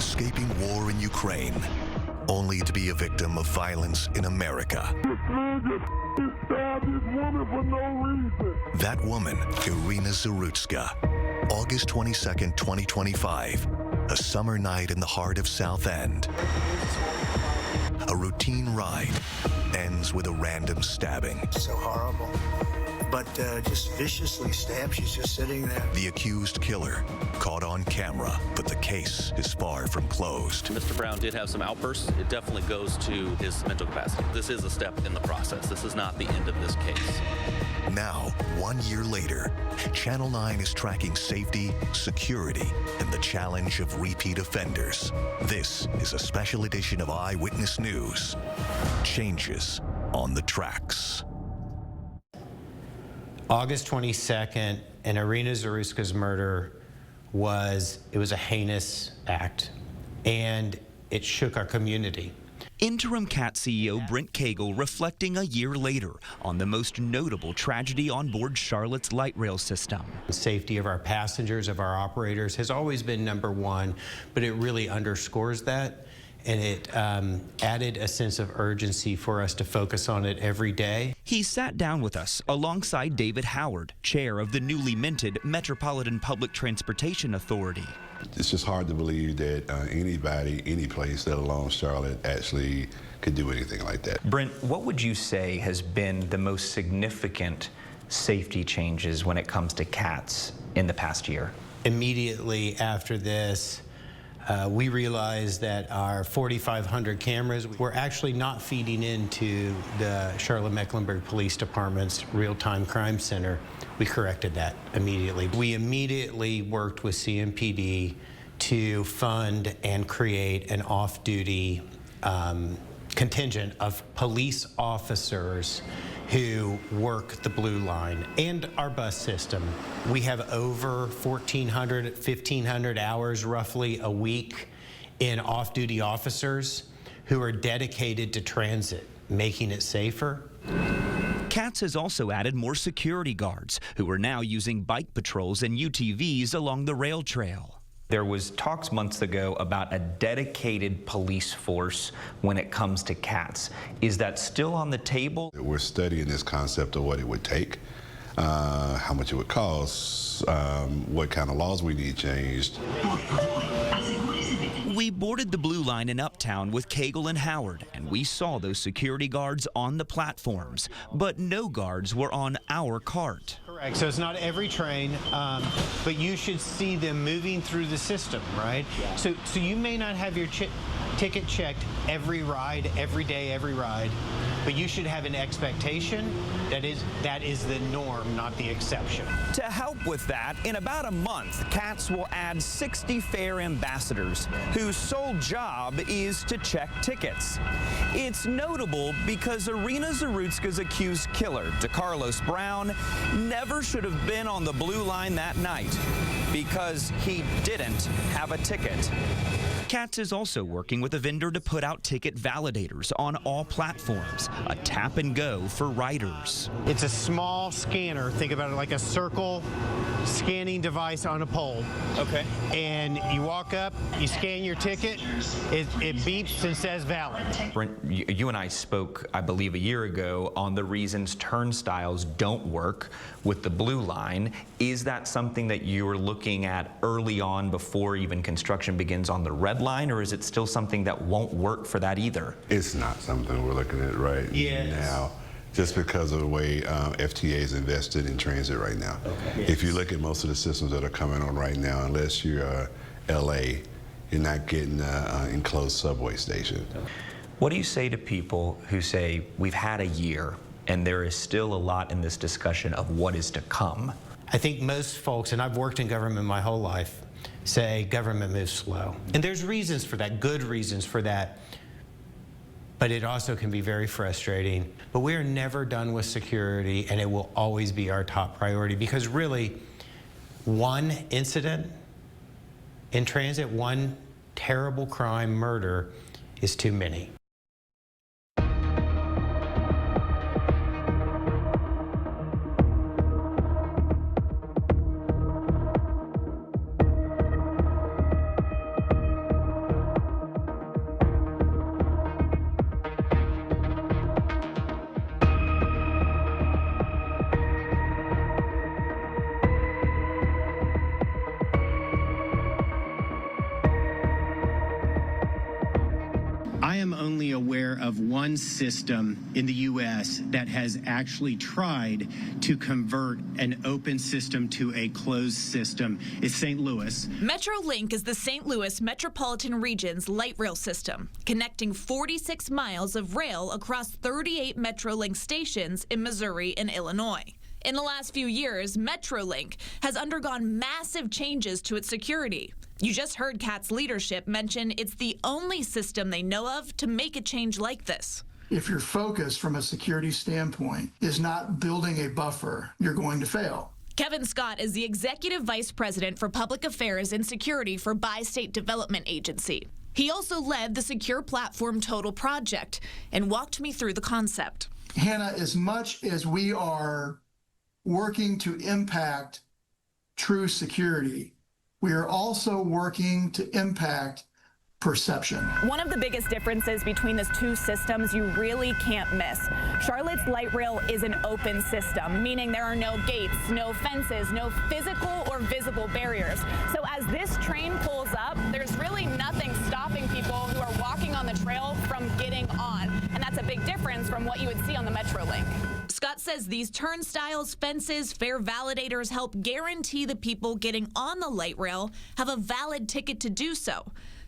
escaping war in Ukraine, only to be a victim of violence in America. This man just stabbed this woman for no reason. That woman, Iryna Zarutska. August 22nd, 2025. A summer night in the heart of South End. A routine ride ends with a random stabbing. So horrible. But just viciously stabbed. She's just sitting there. The accused killer caught on camera, but the case is far from closed. Mr. Brown did have some outbursts. It definitely goes to his mental capacity. This is a step in the process. This is not the end of this case. Now, 1 year later, Channel 9 is tracking safety, security, and the challenge of repeat offenders. This is a special edition of Eyewitness News. Changes on the tracks. August 22nd, and Iryna Zarutska's murder was a heinous act, and it shook our community. Interim CAT CEO Brent Cagle reflecting a year later on the most notable tragedy on board Charlotte's light rail system. The safety of our passengers, of our operators, has always been number one, but it really underscores that, and it added a sense of urgency for us to focus on it every day. He sat down with us alongside David Howard, chair of the newly minted Metropolitan Public Transportation Authority. It's just hard to believe that anybody, any place, let alone Charlotte, actually could do anything like that. Brent, what would you say has been the most significant safety changes when it comes to cats in the past year? Immediately after this, we realized that our 4,500 cameras were actually not feeding into the Charlotte-Mecklenburg Police Department's real-time crime center. We corrected that immediately. We immediately worked with CMPD to fund and create an off-duty contingent of police officers who work the Blue Line and our bus system. We have over 1,400, 1,500 hours roughly a week in off-duty officers who are dedicated to transit, making it safer. CATS has also added more security guards who are now using bike patrols and UTVs along the rail trail. There was talks months ago about a dedicated police force when it comes to cats. Is that still on the table? We're studying this concept of what it would take, how much it would cost, what kind of laws we need changed. We boarded the Blue Line in Uptown with Cagle and Howard, and we saw those security guards on the platforms, but no guards were on our cart. Correct. So it's not every train, but you should see them moving through the system, right? Yeah. So you may not have your ticket checked every ride, every day, every ride, but you should have an expectation that is the norm, not the exception. To help with that, in about a month, CATS will add 60 fare ambassadors whose sole job is to check tickets. It's notable because Iryna Zarutska's accused killer, DeCarlos Brown, never should have been on the Blue Line that night because he didn't have a ticket. CATS is also working with a vendor to put out ticket validators on all platforms, a tap and go for riders. It's a small scanner. Think about it like a circle scanning device on a pole. Okay. And you walk up, you scan your ticket, it beeps and says valid. Brent, you and I spoke, I believe, a year ago on the reasons turnstiles don't work with the Blue Line. Is that something that you're looking at early on before even construction begins on the Red Line, or is it still something that won't work for that either? It's not something we're looking at right now, just because of the way FTA is invested in transit right now. Okay. If you look at most of the systems that are coming on right now, unless you're LA, you're not getting an enclosed subway station. What do you say to people who say, we've had a year and there is still a lot in this discussion of what is to come? I think most folks, and I've worked in government my whole life, say government moves slow. And there's reasons for that, good reasons for that, but it also can be very frustrating. But we are never done with security, and it will always be our top priority, because really, one incident in transit, one terrible crime, murder, is too many. am only aware of one system in the U.S. that has actually tried to convert an open system to a closed system. It's St. Louis. MetroLink is the St. Louis Metropolitan Region's light rail system, connecting 46 miles of rail across 38 MetroLink stations in Missouri and Illinois. In the last few years, MetroLink has undergone massive changes to its security. You just heard CAT's leadership mention it's the only system they know of to make a change like this. If your focus from a security standpoint is not building a buffer, you're going to fail. Kevin Scott is the Executive Vice President for Public Affairs and Security for Bi-State Development Agency. He also led the Secure Platform Total project and walked me through the concept. Hannah, as much as we are working to impact true security, we are also working to impact perception. One of the biggest differences between these two systems you really can't miss. Charlotte's light rail is an open system, meaning there are no gates, no fences, no physical or visible barriers. So as this train pulls up, there's really nothing stopping people who are walking on the trail from getting on. And that's a big difference from what you would see on the MetroLink. Scott says these turnstiles, fences, fare validators help guarantee the people getting on the light rail have a valid ticket to do so.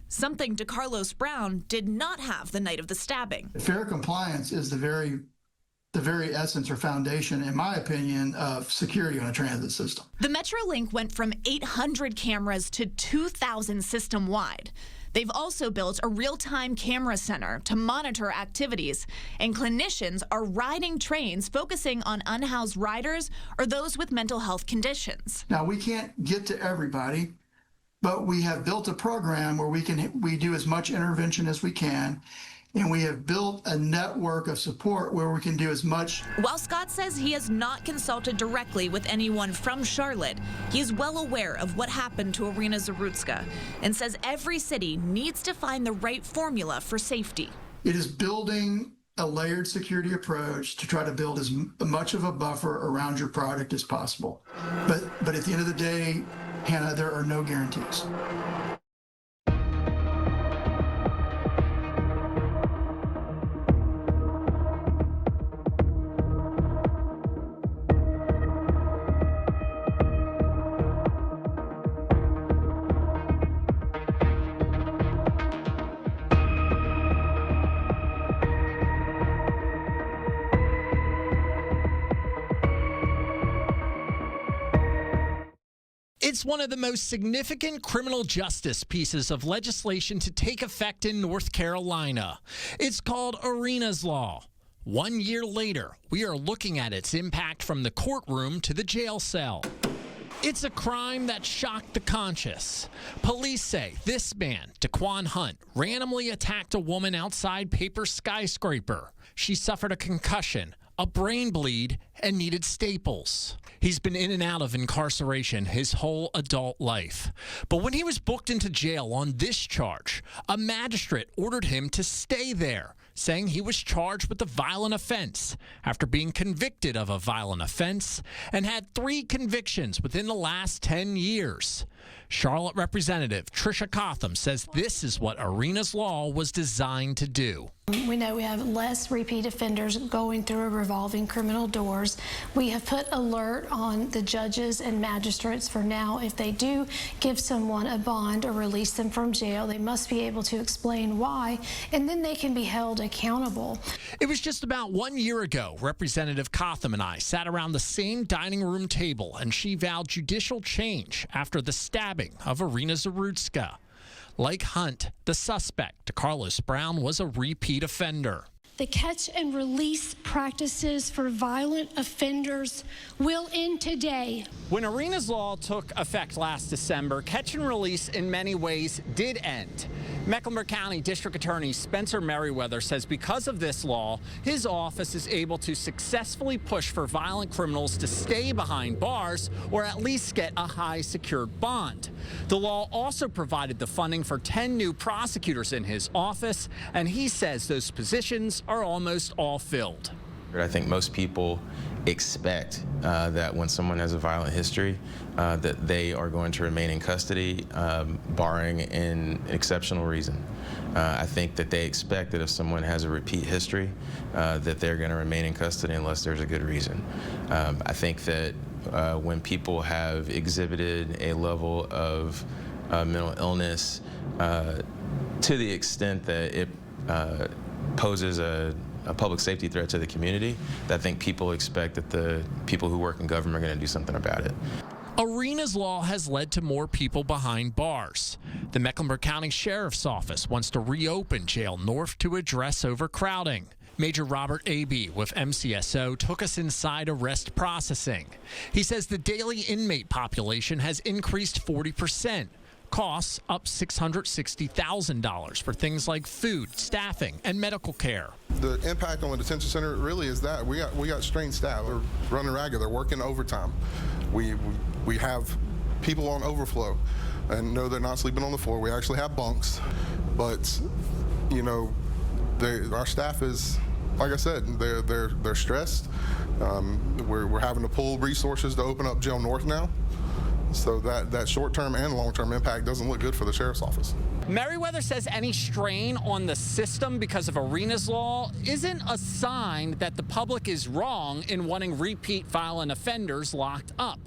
Something DeCarlos Brown did not have the night of the stabbing. Fair compliance is the very essence or foundation, in my opinion, of security on a transit system. The MetroLink went from 800 cameras to 2,000 system-wide. They've also built a real-time camera center to monitor activities, and clinicians are riding trains focusing on unhoused riders or those with mental health conditions. Now, we can't get to everybody, but we have built a program where we do as much intervention as we can, and we have built a network of support where we can do as much. While Scott says he has not consulted directly with anyone from Charlotte, he is well aware of what happened to Iryna Zarutska and says every city needs to find the right formula for safety. It is building a layered security approach to try to build as much of a buffer around your product as possible. But at the end of the day, Hannah, there are no guarantees. It's one of the most significant criminal justice pieces of legislation to take effect in North Carolina. It's called Iryna's Law. 1 year later, we are looking at its impact from the courtroom to the jail cell. It's a crime that shocked the conscious. Police say this man, Daquan Hunt, randomly attacked a woman outside Paper Skyscraper. She suffered a concussion, a brain bleed, and needed staples. He's been in and out of incarceration his whole adult life. But when he was booked into jail on this charge, a magistrate ordered him to stay there, saying he was charged with a violent offense after being convicted of a violent offense and had 3 convictions within the last 10 years. Charlotte Representative Tricia Cotham says this is what Iryna's Law was designed to do. We know we have less repeat offenders going through a revolving criminal doors. We have put alert on the judges and magistrates for now. If they do give someone a bond or release them from jail, they must be able to explain why, and then they can be held accountable. It was just about 1 year ago, Representative Cotham and I sat around the same dining room table, and she vowed judicial change after the stabbing of Iryna Zarutska. Like Hunt, the suspect, DeCarlos Brown, was a repeat offender. The catch and release practices for violent offenders will end today. When Iryna's Law took effect last December, catch and release in many ways did end. Mecklenburg County District Attorney Spencer Merriweather says because of this law, his office is able to successfully push for violent criminals to stay behind bars or at least get a high secured bond. The law also provided the funding for 10 new prosecutors in his office, and he says those positions are almost all filled. I think most people expect that when someone has a violent history, that they are going to remain in custody, barring an exceptional reason. I think that they expect that if someone has a repeat history, that they're going to remain in custody unless there's a good reason. I think that when people have exhibited a level of mental illness to the extent that it poses a public safety threat to the community, I think people expect that the people who work in government are going to do something about it. Iryna's law has led to more people behind bars. The Mecklenburg County Sheriff's Office wants to reopen Jail North to address overcrowding. Major Robert Abey with MCSO took us inside arrest processing. He says the daily inmate population has increased 40%. Costs up $660,000 for things like food, staffing, and medical care. The impact on the detention center really is that we got strained staff. They're running ragged. They're working overtime. We have people on overflow, and no, they're not sleeping on the floor. We actually have bunks, but you know, our staff is, like I said, they're stressed. We're having to pull resources to open up Jail North now. So that short-term and long-term impact doesn't look good for the sheriff's office. Meriwether says any strain on the system because of Iryna's law isn't a sign that the public is wrong in wanting repeat violent offenders locked up.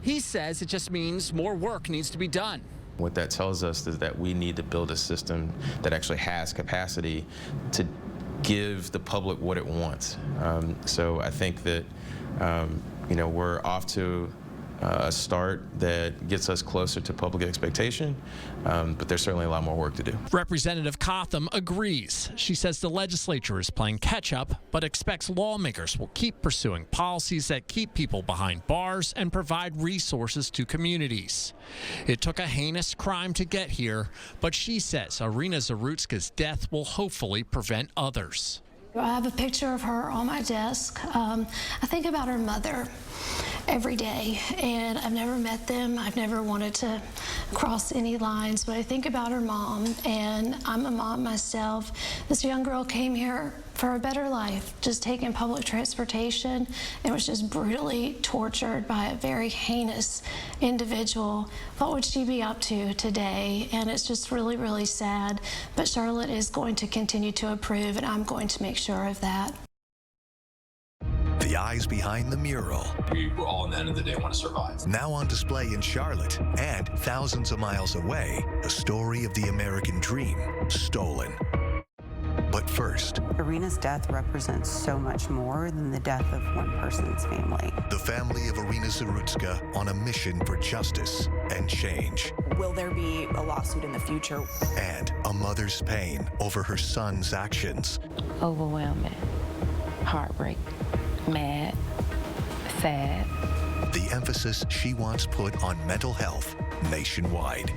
He says it just means more work needs to be done. What that tells us is that we need to build a system that actually has capacity to give the public what it wants. So I think that you know, we're off to a start that gets us closer to public expectation, but there's certainly a lot more work to do. Representative Cotham agrees. She says the legislature is playing catch-up, but expects lawmakers will keep pursuing policies that keep people behind bars and provide resources to communities. It took a heinous crime to get here, but she says Iryna Zarutska's death will hopefully prevent others. I have a picture of her on my desk. I think about her mother every day, and I've never met them. I've never wanted to cross any lines, but I think about her mom, and I'm a mom myself. This young girl came here for a better life, just taking public transportation, and was just brutally tortured by a very heinous individual. What would she be up to today? And it's just really, really sad, but Charlotte is going to continue to approve, and I'm going to make sure of that. The eyes behind the mural. We all, at the end of the day, want to survive. Now on display in Charlotte and thousands of miles away, the story of the American dream stolen. But first, Iryna's death represents so much more than the death of one person's family. The family of Iryna Zarutska on a mission for justice and change. Will there be a lawsuit in the future? And a mother's pain over her son's actions. Overwhelming, heartbreak, mad, sad. The emphasis she wants put on mental health nationwide.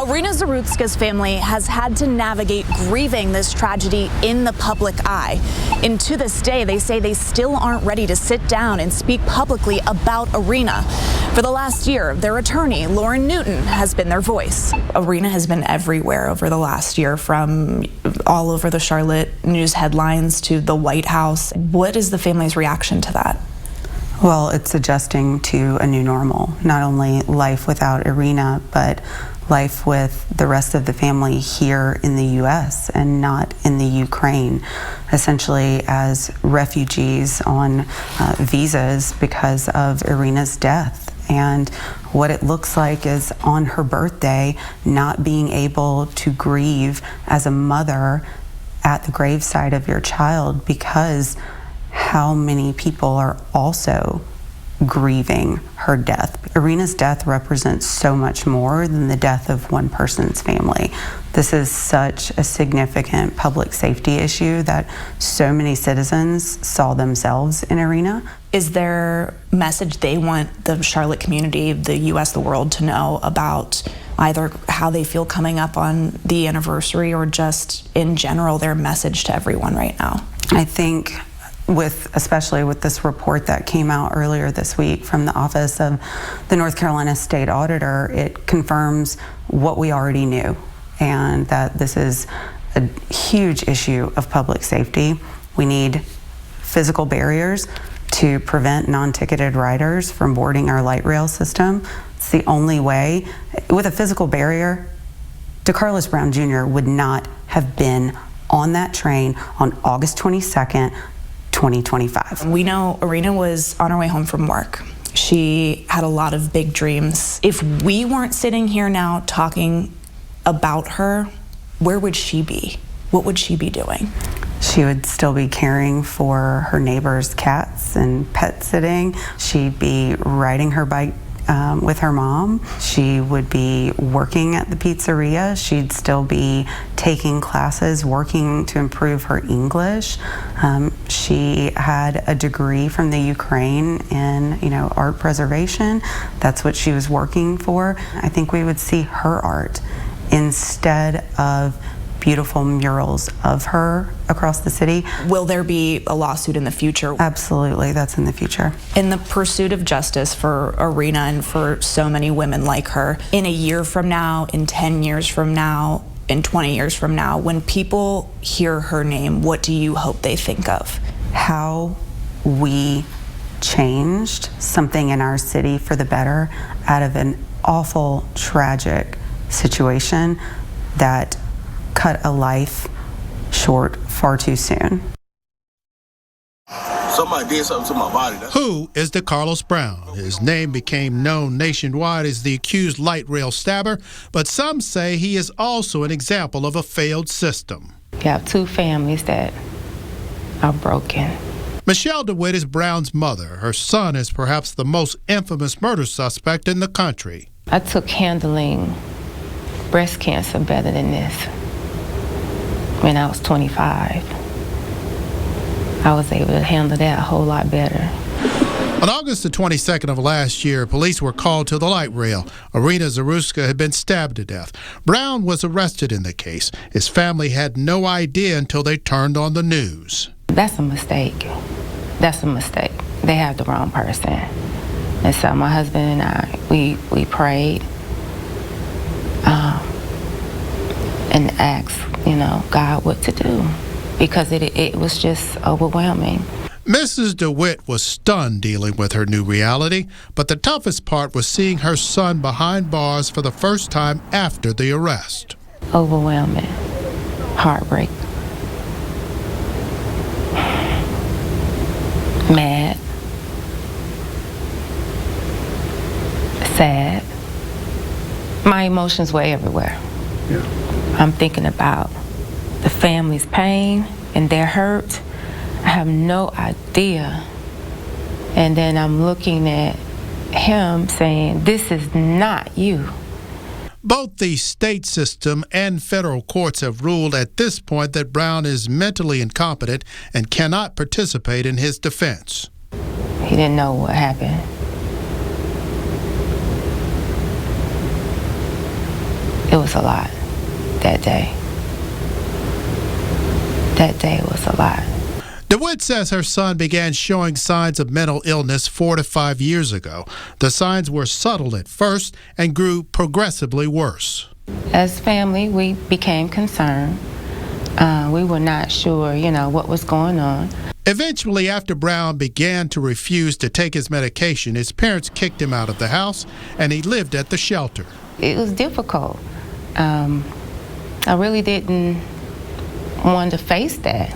Iryna Zarutska's family has had to navigate grieving this tragedy in the public eye. And to this day, they say they still aren't ready to sit down and speak publicly about Iryna. For the last year, their attorney, Lauren Newton, has been their voice. Iryna has been everywhere over the last year, from all over the Charlotte news headlines to the White House. What is the family's reaction to that? Well, it's adjusting to a new normal, not only life without Iryna, but life with the rest of the family here in the U.S. and not in the Ukraine, essentially as refugees on visas because of Iryna's death. And what it looks like is on her birthday, not being able to grieve as a mother at the graveside of your child, because how many people are also grieving her death. Iryna's death represents so much more than the death of one person's family. This is such a significant public safety issue that so many citizens saw themselves in Iryna. Is there a message they want the Charlotte community, the U.S., the world to know about either how they feel coming up on the anniversary or just in general their message to everyone right now? I think especially with this report that came out earlier this week from the Office of the North Carolina State Auditor, it confirms what we already knew, and that this is a huge issue of public safety. We need physical barriers to prevent non-ticketed riders from boarding our light rail system. It's the only way. With a physical barrier, DeCarlos Brown Jr. would not have been on that train on August 22nd, 2025. We know Iryna was on her way home from work. She had a lot of big dreams. If we weren't sitting here now talking about her, where would she be? What would she be doing? She would still be caring for her neighbors' cats and pet sitting. She'd be riding her bike with her mom. She would be working at the pizzeria. She'd still be taking classes, working to improve her English. She had a degree from the Ukraine in, art preservation. That's what she was working for. I think we would see her art instead of beautiful murals of her across the city. Will there be a lawsuit in the future? Absolutely, that's in the future. In the pursuit of justice for Iryna and for so many women like her, in a year from now, in 10 years from now, in 20 years from now, when people hear her name, what do you hope they think of? How we changed something in our city for the better out of an awful, tragic situation that cut a life short far too soon. Somebody did something to my body. Who is DeCarlos Brown? His name became known nationwide as the accused light rail stabber, but some say he is also an example of a failed system. You have two families that are broken. Michelle DeWitt is Brown's mother. Her son is perhaps the most infamous murder suspect in the country. I took handling breast cancer better than this. When I was 25, I was able to handle that a whole lot better. On August the 22nd of last year, police were called to the light rail. Iryna Zaruska had been stabbed to death. Brown was arrested in the case. His family had no idea until they turned on the news. That's a mistake. That's a mistake. They have the wrong person. And so my husband and I, we prayed and asked, God what to do, because it was just overwhelming. Mrs. DeWitt was stunned dealing with her new reality, but the toughest part was seeing her son behind bars for the first time after the arrest. Overwhelming, heartbreak, mad, sad. My emotions were everywhere. Yeah. I'm thinking about the family's pain and their hurt. I have no idea. And then I'm looking at him saying, this is not you. Both the state system and federal courts have ruled at this point that Brown is mentally incompetent and cannot participate in his defense. He didn't know what happened. It was a lot that day. That day was a lot. DeWitt says her son began showing signs of mental illness 4 to 5 years ago. The signs were subtle at first and grew progressively worse. As family, we became concerned. We were not sure, what was going on. Eventually, after Brown began to refuse to take his medication, his parents kicked him out of the house and he lived at the shelter. It was difficult. I really didn't want to face that.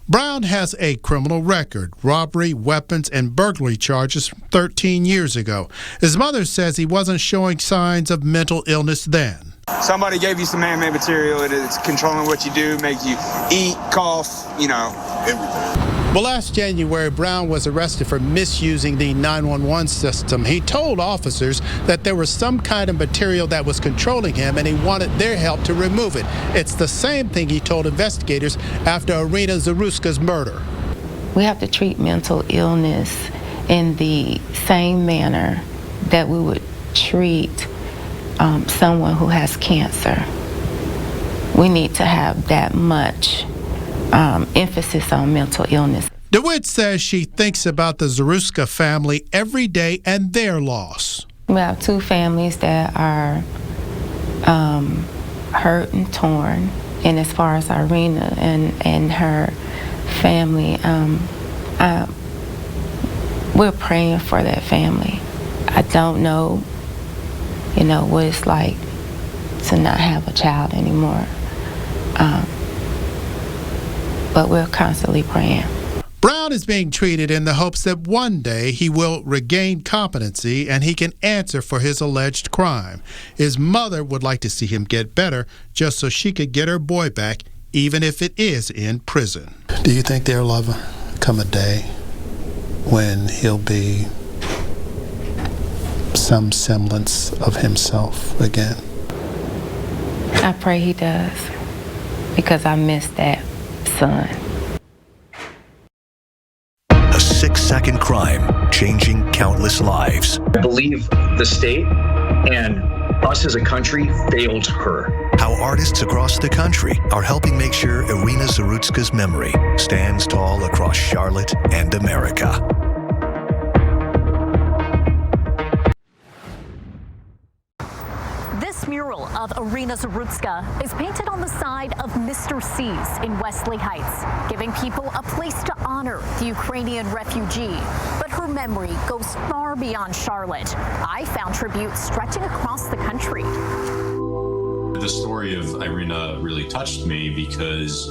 Brown has a criminal record, robbery, weapons, and burglary charges from 13 years ago. His mother says he wasn't showing signs of mental illness then. Somebody gave you some man-made material. It's controlling what you do, make you eat, cough, everything. Well, last January, Brown was arrested for misusing the 911 system. He told officers that there was some kind of material that was controlling him and he wanted their help to remove it. It's the same thing he told investigators after Iryna Zaruska's murder. We have to treat mental illness in the same manner that we would treat someone who has cancer. We need to have that much emphasis on mental illness. DeWitt says she thinks about the Zaruska family every day and their loss. We have two families that are hurt and torn. And as far as Iryna and her family, we're praying for that family. I don't know, what it's like to not have a child anymore. But we're constantly praying. Brown is being treated in the hopes that one day he will regain competency and he can answer for his alleged crime. His mother would like to see him get better just so she could get her boy back, even if it is in prison. Do you think there'll ever come a day when he'll be some semblance of himself again? I pray he does, because I miss that son. A 6-second crime changing countless lives. I believe the state and us as a country failed her. How artists across the country are helping make sure Iryna Zarutska's memory stands tall across Charlotte and America. This mural of Iryna Zarutska is painted on the side of Mr. C's in Wesley Heights, giving people a place to honor the Ukrainian refugee. But her memory goes far beyond Charlotte. I found tributes stretching across the country. The story of Iryna really touched me because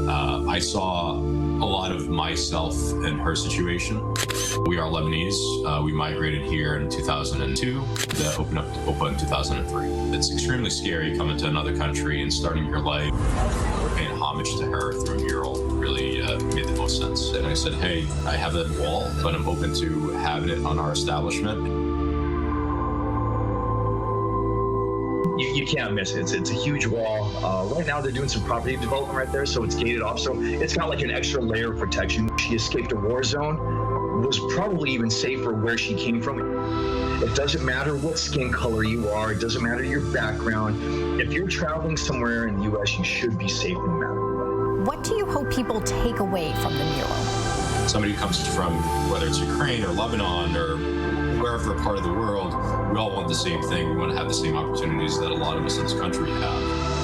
I saw a lot of myself in her situation. We are Lebanese. We migrated here in 2002. That opened up to Opa in 2003. It's extremely scary coming to another country and starting your life. Paying homage to her through a mural really made the most sense. And I said, hey, I have that wall, but I'm open to having it on our establishment. You can't miss it. It's a huge wall. Right now they're doing some property development right there, so it's gated off. So it's got like an extra layer of protection. She escaped a war zone, was probably even safer where she came from. It doesn't matter what skin color you are. It doesn't matter your background. If you're traveling somewhere in the U.S., you should be safe no matter what. What do you hope people take away from the mural? Somebody who comes from, whether it's Ukraine or Lebanon or wherever part of the world, we all want the same thing. We want to have the same opportunities that a lot of us in this country have.